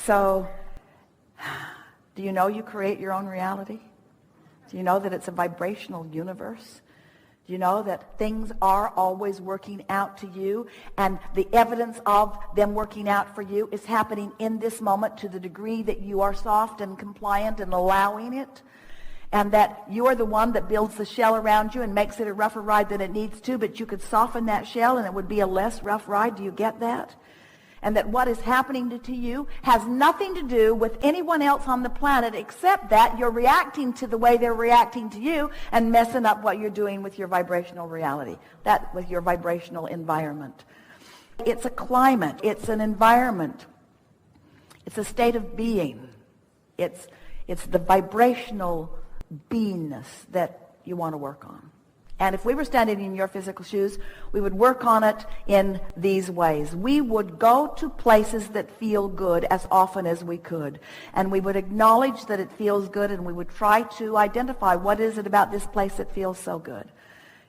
So, do you know you create your own reality? Do you know that it's a vibrational universe? Do you know that things are always working out to you, and the evidence of them working out for you is happening in this moment to the degree that you are soft and compliant and allowing it, and that you are the one that builds the shell around you and makes it a rougher ride than it needs to, but you could soften that shell and it would be a less rough ride. Do you get that? And that what is happening to you has nothing to do with anyone else on the planet, except that you're reacting to the way they're reacting to you and messing up what you're doing with your vibrational reality, that with your vibrational environment. It's a climate. It's an environment. It's a state of being. It's the vibrational beingness that you want to work on. And if we were standing in your physical shoes, we would work on it in these ways. We would go to places that feel good as often as we could. And we would acknowledge that it feels good, and we would try to identify what is it about this place that feels so good.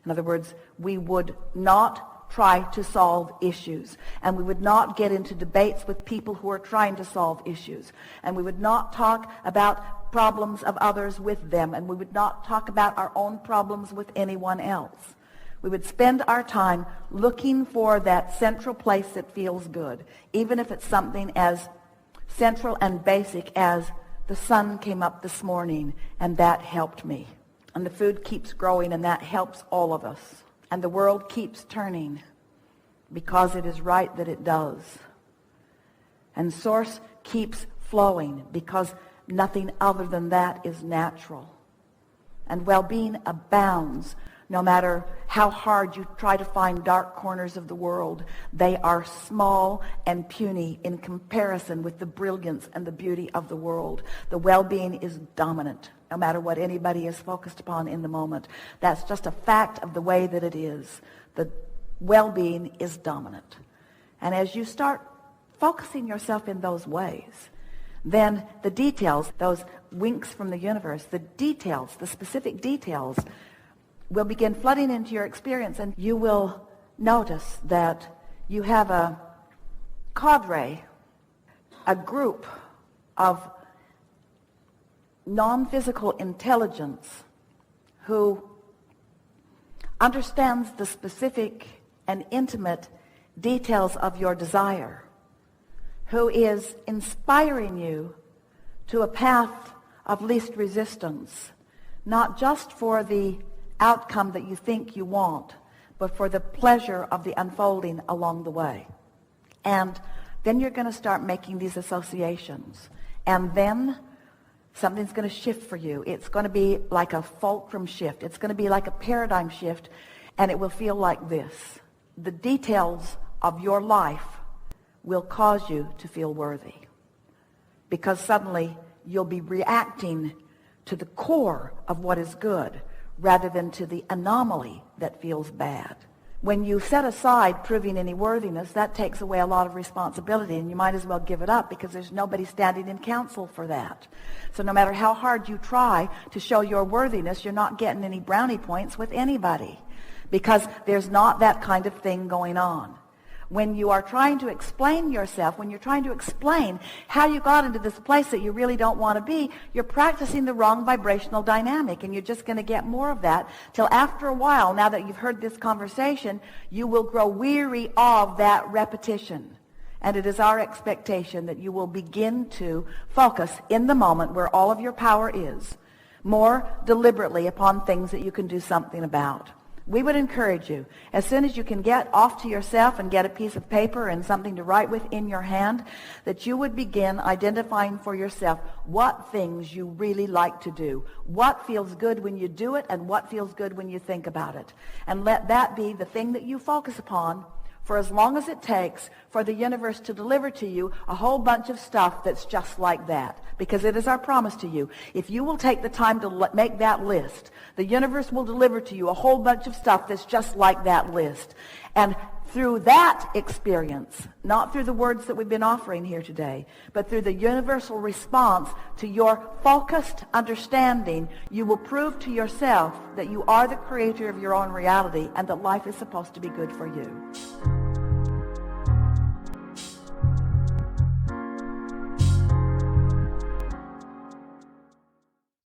In other words, we would not try to solve issues. And we would not get into debates with people who are trying to solve issues. And we would not talk about problems of others with them, and we would not talk about our own problems with anyone else. We would spend our time looking for that central place that feels good, even if it's something as central and basic as the sun came up this morning and that helped me, and the food keeps growing and that helps all of us, and the world keeps turning because it is right that it does, and source keeps flowing because nothing other than that is natural. And well-being abounds no matter how hard you try to find dark corners of the world. They are small and puny in comparison with the brilliance and the beauty of the world. The well-being is dominant no matter what anybody is focused upon in the moment. That's just a fact of the way that it is. The well-being is dominant. And as you start focusing yourself in those ways, then the details, those winks from the universe, the details, the specific details, will begin flooding into your experience, and you will notice that you have a cadre, a group of non-physical intelligence who understands the specific and intimate details of your desire, who is inspiring you to a path of least resistance, not just for the outcome that you think you want, but for the pleasure of the unfolding along the way. And then you're going to start making these associations. And then something's going to shift for you. It's going to be like a fulcrum shift. It's going to be like a paradigm shift, and it will feel like this. The details of your life will cause you to feel worthy, because suddenly you'll be reacting to the core of what is good rather than to the anomaly that feels bad. When you set aside proving any worthiness, that takes away a lot of responsibility, and you might as well give it up, because there's nobody standing in counsel for that. So no matter how hard you try to show your worthiness, you're not getting any brownie points with anybody, because there's not that kind of thing going on. When you are trying to explain yourself, when you're trying to explain how you got into this place that you really don't want to be, you're practicing the wrong vibrational dynamic, and you're just going to get more of that till after a while, now that you've heard this conversation, you will grow weary of that repetition. And it is our expectation that you will begin to focus in the moment where all of your power is, more deliberately upon things that you can do something about. We would encourage you, as soon as you can get off to yourself and get a piece of paper and something to write with in your hand, that you would begin identifying for yourself what things you really like to do, what feels good when you do it, and what feels good when you think about it. And let that be the thing that you focus upon for as long as it takes for the universe to deliver to you a whole bunch of stuff that's just like that. Because it is our promise to you. If you will take the time to make that list, the universe will deliver to you a whole bunch of stuff that's just like that list. And through that experience, not through the words that we've been offering here today, but through the universal response to your focused understanding, you will prove to yourself that you are the creator of your own reality and that life is supposed to be good for you.